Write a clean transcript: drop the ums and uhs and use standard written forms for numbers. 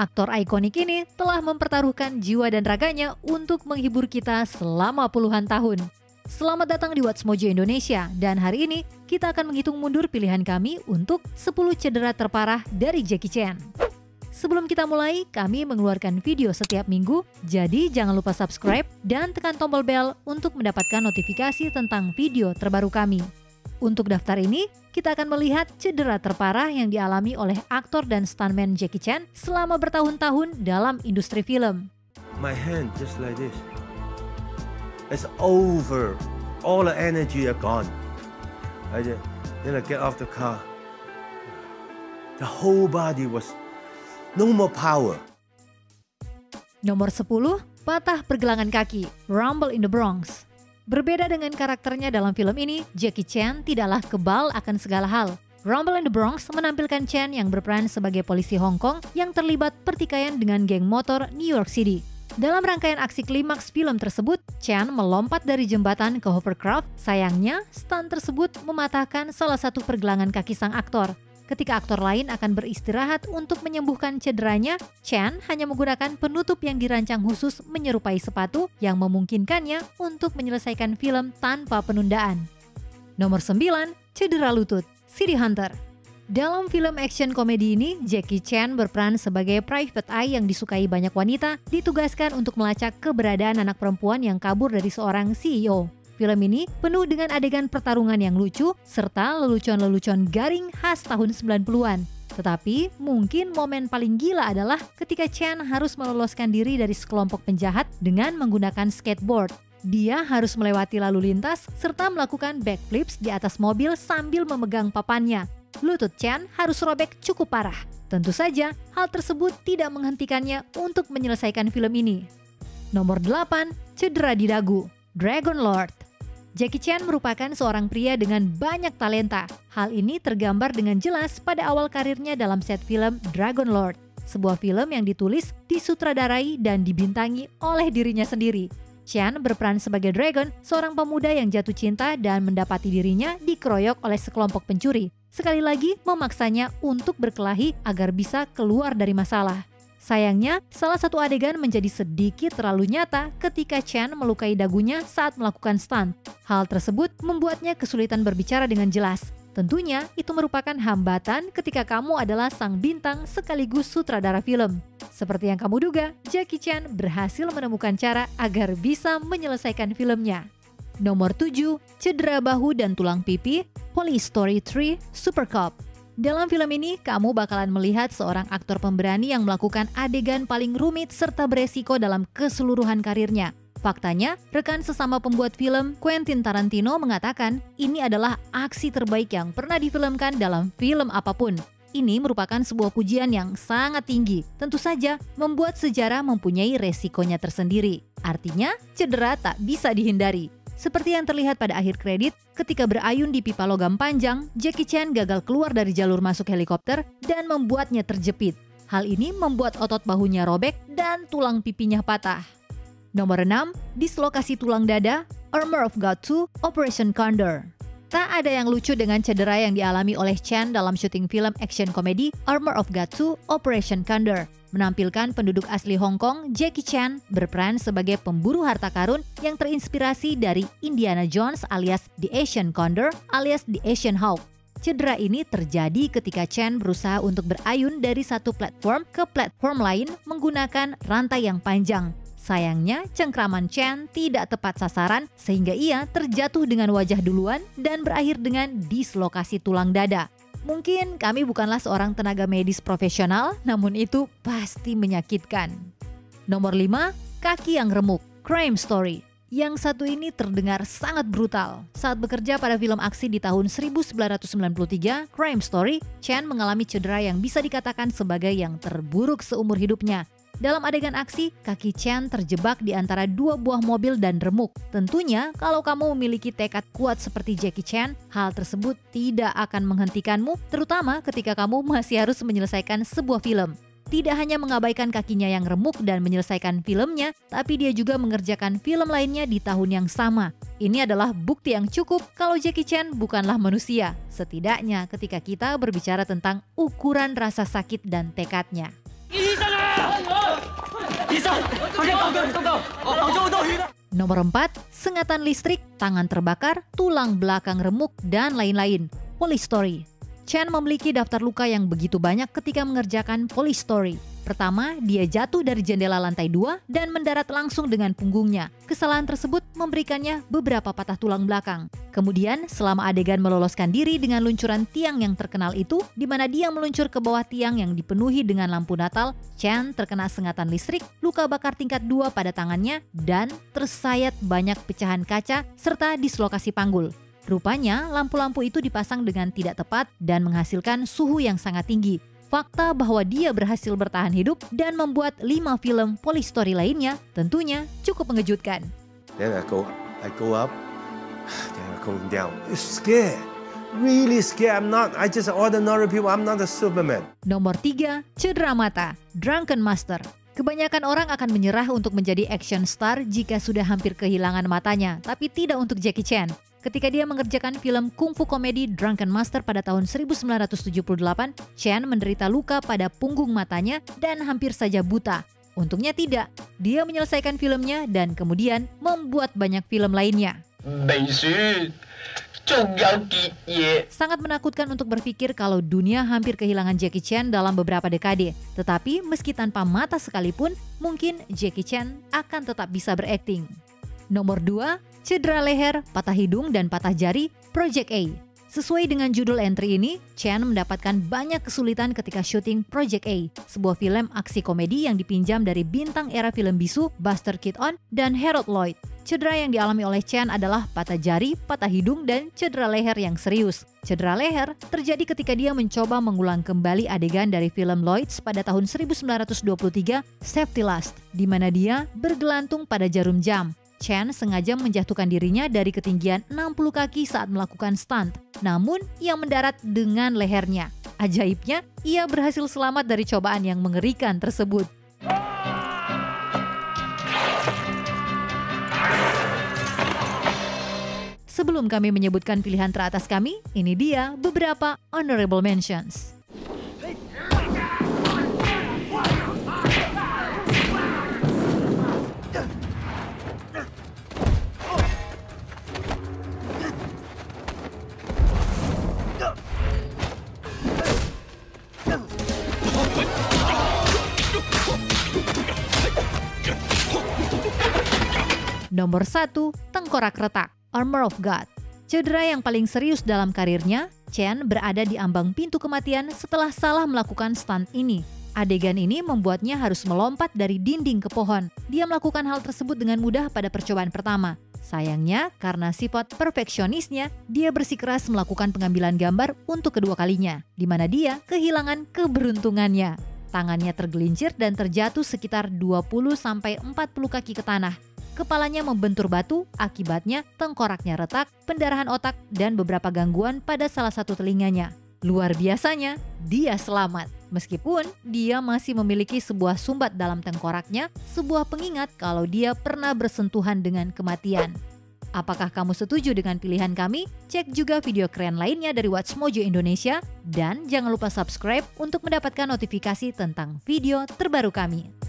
Aktor ikonik ini telah mempertaruhkan jiwa dan raganya untuk menghibur kita selama puluhan tahun. Selamat datang di What's Mojo Indonesia, dan hari ini kita akan menghitung mundur pilihan kami untuk 10 cedera terparah dari Jackie Chan. Sebelum kita mulai, kami mengeluarkan video setiap minggu, jadi jangan lupa subscribe dan tekan tombol bel untuk mendapatkan notifikasi tentang video terbaru kami. Untuk daftar ini, kita akan melihat cedera terparah yang dialami oleh aktor dan stuntman Jackie Chan selama bertahun-tahun dalam industri film. My hand just like this. It's over. All the energy are gone. Then I get off the car. The whole body was no more power. Nomor 10, patah pergelangan kaki, Rumble in the Bronx. Berbeda dengan karakternya dalam film ini, Jackie Chan tidaklah kebal akan segala hal. Rumble in the Bronx menampilkan Chan yang berperan sebagai polisi Hong Kong yang terlibat pertikaian dengan geng motor New York City. Dalam rangkaian aksi klimaks film tersebut, Chan melompat dari jembatan ke hovercraft. Sayangnya, stunt tersebut mematahkan salah satu pergelangan kaki sang aktor. Ketika aktor lain akan beristirahat untuk menyembuhkan cederanya, Chan hanya menggunakan penutup yang dirancang khusus menyerupai sepatu yang memungkinkannya untuk menyelesaikan film tanpa penundaan. Nomor 9, cedera lutut, City Hunter. Dalam film action komedi ini, Jackie Chan berperan sebagai private eye yang disukai banyak wanita, ditugaskan untuk melacak keberadaan anak perempuan yang kabur dari seorang CEO. Film ini penuh dengan adegan pertarungan yang lucu, serta lelucon-lelucon garing khas tahun 90-an. Tetapi, mungkin momen paling gila adalah ketika Chan harus meloloskan diri dari sekelompok penjahat dengan menggunakan skateboard. Dia harus melewati lalu lintas, serta melakukan backflips di atas mobil sambil memegang papannya. Lutut Chan harus robek cukup parah. Tentu saja, hal tersebut tidak menghentikannya untuk menyelesaikan film ini. Nomor 8, cedera di dagu, Dragon Lord. Jackie Chan merupakan seorang pria dengan banyak talenta. Hal ini tergambar dengan jelas pada awal karirnya dalam set film Dragon Lord, sebuah film yang ditulis, disutradarai, dan dibintangi oleh dirinya sendiri. Chan berperan sebagai Dragon, seorang pemuda yang jatuh cinta dan mendapati dirinya dikeroyok oleh sekelompok pencuri. Sekali lagi memaksanya untuk berkelahi agar bisa keluar dari masalah. Sayangnya, salah satu adegan menjadi sedikit terlalu nyata ketika Chan melukai dagunya saat melakukan stunt. Hal tersebut membuatnya kesulitan berbicara dengan jelas. Tentunya, itu merupakan hambatan ketika kamu adalah sang bintang sekaligus sutradara film. Seperti yang kamu duga, Jackie Chan berhasil menemukan cara agar bisa menyelesaikan filmnya. Nomor 7, cedera bahu dan tulang pipi, Police Story 3 Super Cop. Dalam film ini, kamu bakalan melihat seorang aktor pemberani yang melakukan adegan paling rumit serta beresiko dalam keseluruhan karirnya. Faktanya, rekan sesama pembuat film, Quentin Tarantino, mengatakan ini adalah aksi terbaik yang pernah difilmkan dalam film apapun. Ini merupakan sebuah pujian yang sangat tinggi. Tentu saja, membuat sejarah mempunyai resikonya tersendiri. Artinya, cedera tak bisa dihindari. Seperti yang terlihat pada akhir kredit, ketika berayun di pipa logam panjang, Jackie Chan gagal keluar dari jalur masuk helikopter dan membuatnya terjepit. Hal ini membuat otot bahunya robek dan tulang pipinya patah. Nomor 6, dislokasi tulang dada, Armor of God 2, Operation Condor. Tak ada yang lucu dengan cedera yang dialami oleh Chan dalam syuting film action komedi Armor of God 2, Operation Condor. Menampilkan penduduk asli Hong Kong, Jackie Chan berperan sebagai pemburu harta karun yang terinspirasi dari Indiana Jones alias The Asian Condor alias The Asian Hawk. Cedera ini terjadi ketika Chan berusaha untuk berayun dari satu platform ke platform lain menggunakan rantai yang panjang. Sayangnya, cengkraman Chan tidak tepat sasaran sehingga ia terjatuh dengan wajah duluan dan berakhir dengan dislokasi tulang dada. Mungkin kami bukanlah seorang tenaga medis profesional, namun itu pasti menyakitkan. Nomor 5, kaki yang remuk, Crime Story. Yang satu ini terdengar sangat brutal. Saat bekerja pada film aksi di tahun 1993, Crime Story, Chan mengalami cedera yang bisa dikatakan sebagai yang terburuk seumur hidupnya. Dalam adegan aksi, kaki Chan terjebak di antara dua buah mobil dan remuk. Tentunya, kalau kamu memiliki tekad kuat seperti Jackie Chan, hal tersebut tidak akan menghentikanmu, terutama ketika kamu masih harus menyelesaikan sebuah film. Tidak hanya mengabaikan kakinya yang remuk dan menyelesaikan filmnya, tapi dia juga mengerjakan film lainnya di tahun yang sama. Ini adalah bukti yang cukup kalau Jackie Chan bukanlah manusia, setidaknya ketika kita berbicara tentang ukuran rasa sakit dan tekadnya. Ini sana! Nomor 4, sengatan listrik, tangan terbakar, tulang belakang remuk, dan lain-lain. Police Story. Chan memiliki daftar luka yang begitu banyak ketika mengerjakan Police Story. Pertama, dia jatuh dari jendela lantai 2 dan mendarat langsung dengan punggungnya. Kesalahan tersebut memberikannya beberapa patah tulang belakang. Kemudian, selama adegan meloloskan diri dengan luncuran tiang yang terkenal itu, di mana dia meluncur ke bawah tiang yang dipenuhi dengan lampu Natal, Chan terkena sengatan listrik, luka bakar tingkat 2 pada tangannya, dan tersayat banyak pecahan kaca serta dislokasi panggul. Rupanya, lampu-lampu itu dipasang dengan tidak tepat dan menghasilkan suhu yang sangat tinggi. Fakta bahwa dia berhasil bertahan hidup dan membuat 5 film Police Story lainnya tentunya cukup mengejutkan. Then I go up, then I go down. It's scared, really scared. I just ordinary people. I'm not a Superman. Nomor 3, cedera mata, Drunken Master. Kebanyakan orang akan menyerah untuk menjadi action star jika sudah hampir kehilangan matanya, tapi tidak untuk Jackie Chan. Ketika dia mengerjakan film kungfu komedi Drunken Master pada tahun 1978, Chan menderita luka pada punggung matanya dan hampir saja buta. Untungnya tidak, dia menyelesaikan filmnya dan kemudian membuat banyak film lainnya. Sangat menakutkan untuk berpikir kalau dunia hampir kehilangan Jackie Chan dalam beberapa dekade. Tetapi meski tanpa mata sekalipun, mungkin Jackie Chan akan tetap bisa berakting. Nomor 2, cedera leher, patah hidung, dan patah jari, Project A. Sesuai dengan judul entry ini, Chan mendapatkan banyak kesulitan ketika syuting Project A, sebuah film aksi komedi yang dipinjam dari bintang era film bisu Buster Keaton dan Harold Lloyd. Cedera yang dialami oleh Chan adalah patah jari, patah hidung, dan cedera leher yang serius. Cedera leher terjadi ketika dia mencoba mengulang kembali adegan dari film Lloyd's pada tahun 1923, Safety Last, di mana dia bergelantung pada jarum jam. Chan sengaja menjatuhkan dirinya dari ketinggian 60 kaki saat melakukan stunt, namun ia mendarat dengan lehernya. Ajaibnya, ia berhasil selamat dari cobaan yang mengerikan tersebut. Sebelum kami menyebutkan pilihan teratas kami, ini dia beberapa honorable mentions. Nomor 1, tengkorak retak, Armor of God. Cedera yang paling serius dalam karirnya, Chan berada di ambang pintu kematian setelah salah melakukan stunt ini. Adegan ini membuatnya harus melompat dari dinding ke pohon. Dia melakukan hal tersebut dengan mudah pada percobaan pertama. Sayangnya, karena sifat perfeksionisnya, dia bersikeras melakukan pengambilan gambar untuk kedua kalinya, di mana dia kehilangan keberuntungannya. Tangannya tergelincir dan terjatuh sekitar 20-40 kaki ke tanah. Kepalanya membentur batu, akibatnya tengkoraknya retak, pendarahan otak, dan beberapa gangguan pada salah satu telinganya. Luar biasanya, dia selamat. Meskipun dia masih memiliki sebuah sumbat dalam tengkoraknya, sebuah pengingat kalau dia pernah bersentuhan dengan kematian. Apakah kamu setuju dengan pilihan kami? Cek juga video keren lainnya dari Watch Mojo Indonesia, dan jangan lupa subscribe untuk mendapatkan notifikasi tentang video terbaru kami.